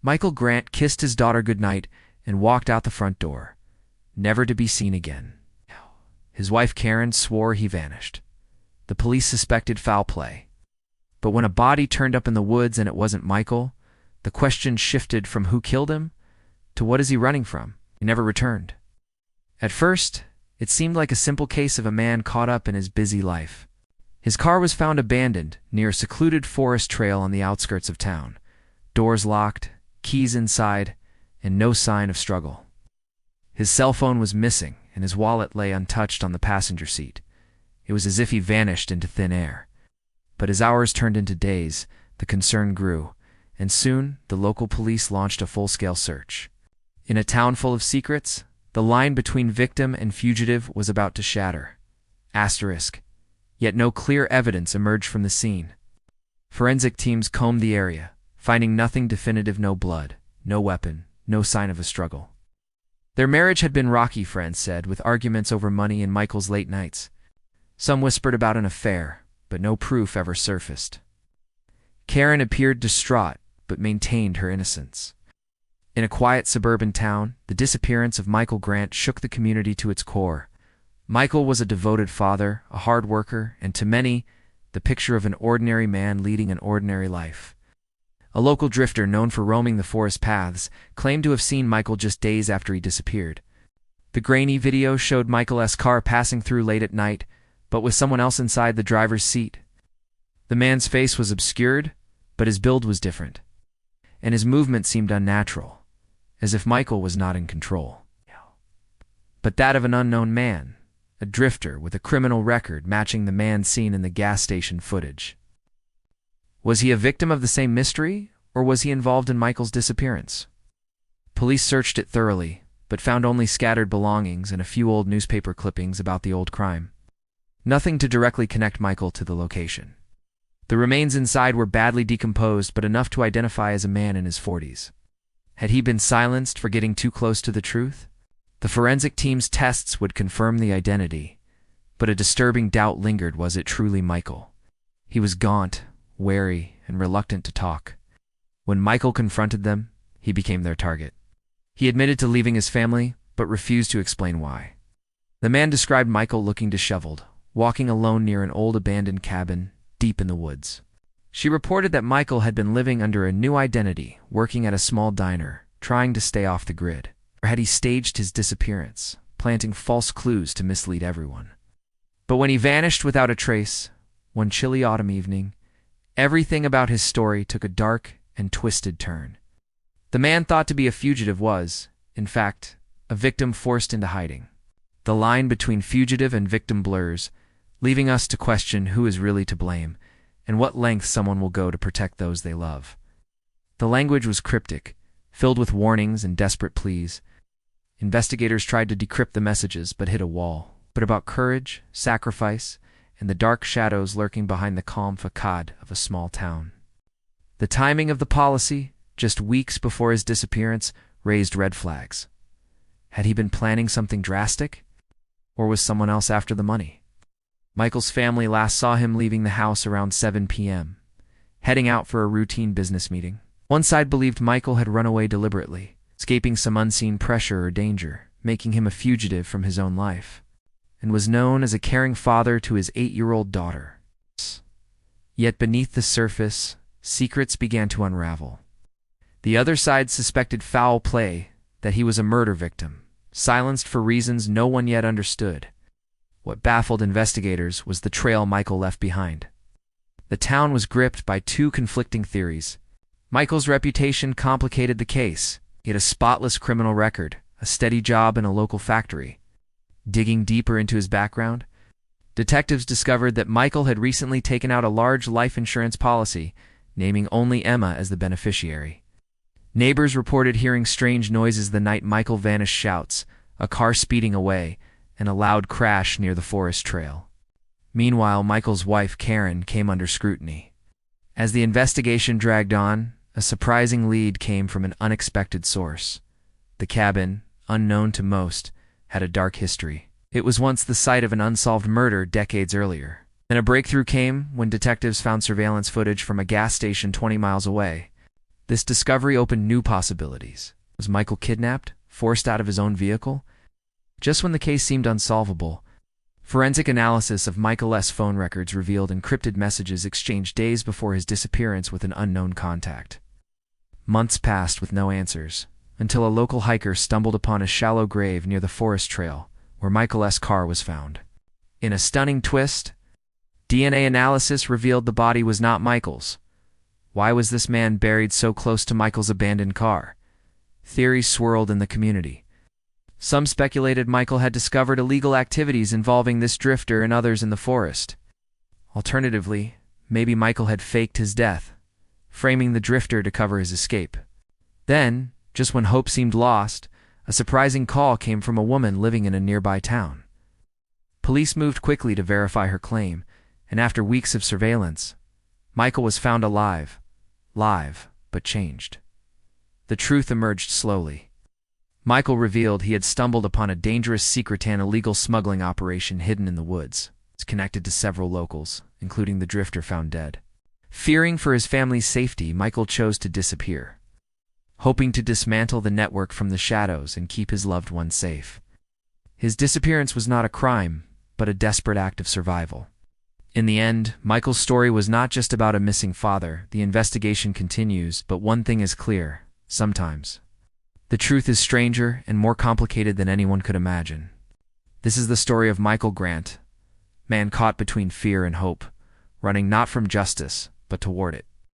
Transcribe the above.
Michael Grant kissed his daughter goodnight and walked out the front door, never to be seen again. His wife Karen swore he vanished. The police suspected foul play. But when a body turned up in the woods and it wasn't Michael, the question shifted from who killed him to what is he running from? He never returned. At first, it seemed like a simple case of a man caught up in his busy life. His car was found abandoned near a secluded forest trail on the outskirts of town. Doors locked, keys inside, and no sign of struggle. His cell phone was missing, and his wallet lay untouched on the passenger seat. It was as if he vanished into thin air. But as hours turned into days, the concern grew, and soon the local police launched a full-scale search. In a town full of secrets, the line between victim and fugitive was about to shatter. Asterisk. Yet no clear evidence emerged from the scene. Forensic teams combed the area, finding nothing definitive: no blood, no weapon, no sign of a struggle. Their marriage had been rocky, friends said, with arguments over money and Michael's late nights. Some whispered about an affair, but no proof ever surfaced. Karen appeared distraught, but maintained her innocence. In a quiet suburban town, the disappearance of Michael Grant shook the community to its core. Michael was a devoted father, a hard worker, and to many, the picture of an ordinary man leading an ordinary life. A local drifter known for roaming the forest paths claimed to have seen Michael just days after he disappeared. The grainy video showed Michael's car passing through late at night, but with someone else inside the driver's seat. The man's face was obscured, but his build was different, and his movement seemed unnatural, as if Michael was not in control. But that of an unknown man, a drifter with a criminal record matching the man seen in the gas station footage. Was he a victim of the same mystery, or was he involved in Michael's disappearance? Police searched it thoroughly, but found only scattered belongings and a few old newspaper clippings about the old crime. Nothing to directly connect Michael to the location. The remains inside were badly decomposed, but enough to identify as a man in his 40s. Had he been silenced for getting too close to the truth? The forensic team's tests would confirm the identity, but a disturbing doubt lingered: was it truly Michael? He was gaunt, wary, and reluctant to talk. When Michael confronted them, he became their target. He admitted to leaving his family, but refused to explain why. The man described Michael looking disheveled, walking alone near an old abandoned cabin deep in the woods. She reported that Michael had been living under a new identity, working at a small diner, trying to stay off the grid. Or had he staged his disappearance, planting false clues to mislead everyone? But when he vanished without a trace, one chilly autumn evening, everything about his story took a dark and twisted turn. The man thought to be a fugitive was, in fact, a victim forced into hiding. The line between fugitive and victim blurs, leaving us to question who is really to blame and what lengths someone will go to protect those they love. The language was cryptic, filled with warnings and desperate pleas. Investigators tried to decrypt the messages but hit a wall. But about courage, sacrifice, and the dark shadows lurking behind the calm facade of a small town. The timing of the policy, just weeks before his disappearance, raised red flags. Had he been planning something drastic? Or was someone else after the money? Michael's family last saw him leaving the house around 7 p.m., heading out for a routine business meeting. One side believed Michael had run away deliberately, escaping some unseen pressure or danger, making him a fugitive from his own life, and was known as a caring father to his 8-year-old daughter. Yet beneath the surface, secrets began to unravel. The other side suspected foul play, that he was a murder victim, silenced for reasons no one yet understood. What baffled investigators was the trail Michael left behind. The town was gripped by two conflicting theories. Michael's reputation complicated the case. He had a spotless criminal record, a steady job in a local factory. Digging deeper into his background, detectives discovered that Michael had recently taken out a large life insurance policy, naming only Emma as the beneficiary. Neighbors reported hearing strange noises the night Michael vanished: shouts, a car speeding away, and a loud crash near the forest trail. Meanwhile, Michael's wife, Karen, came under scrutiny. As the investigation dragged on, a surprising lead came from an unexpected source. The cabin, unknown to most, had a dark history. It was once the site of an unsolved murder decades earlier. Then a breakthrough came when detectives found surveillance footage from a gas station 20 miles away. This discovery opened new possibilities. Was Michael kidnapped, forced out of his own vehicle? Just when the case seemed unsolvable, forensic analysis of Michael S. phone records revealed encrypted messages exchanged days before his disappearance with an unknown contact. Months passed with no answers, until a local hiker stumbled upon a shallow grave near the forest trail, where Michael S. car was found. In a stunning twist, DNA analysis revealed the body was not Michael's. Why was this man buried so close to Michael's abandoned car? Theories swirled in the community. Some speculated Michael had discovered illegal activities involving this drifter and others in the forest. Alternatively, maybe Michael had faked his death, framing the drifter to cover his escape. Then, just when hope seemed lost, a surprising call came from a woman living in a nearby town. Police moved quickly to verify her claim, and after weeks of surveillance, Michael was found alive, but changed. The truth emerged slowly. Michael revealed he had stumbled upon a dangerous secret and illegal smuggling operation hidden in the woods. It's connected to several locals, including the drifter found dead. Fearing for his family's safety, Michael chose to disappear, hoping to dismantle the network from the shadows and keep his loved ones safe. His disappearance was not a crime, but a desperate act of survival. In the end, Michael's story was not just about a missing father. The investigation continues, but one thing is clear: sometimes the truth is stranger and more complicated than anyone could imagine. This is the story of Michael Grant, man caught between fear and hope, running not from justice, but toward it.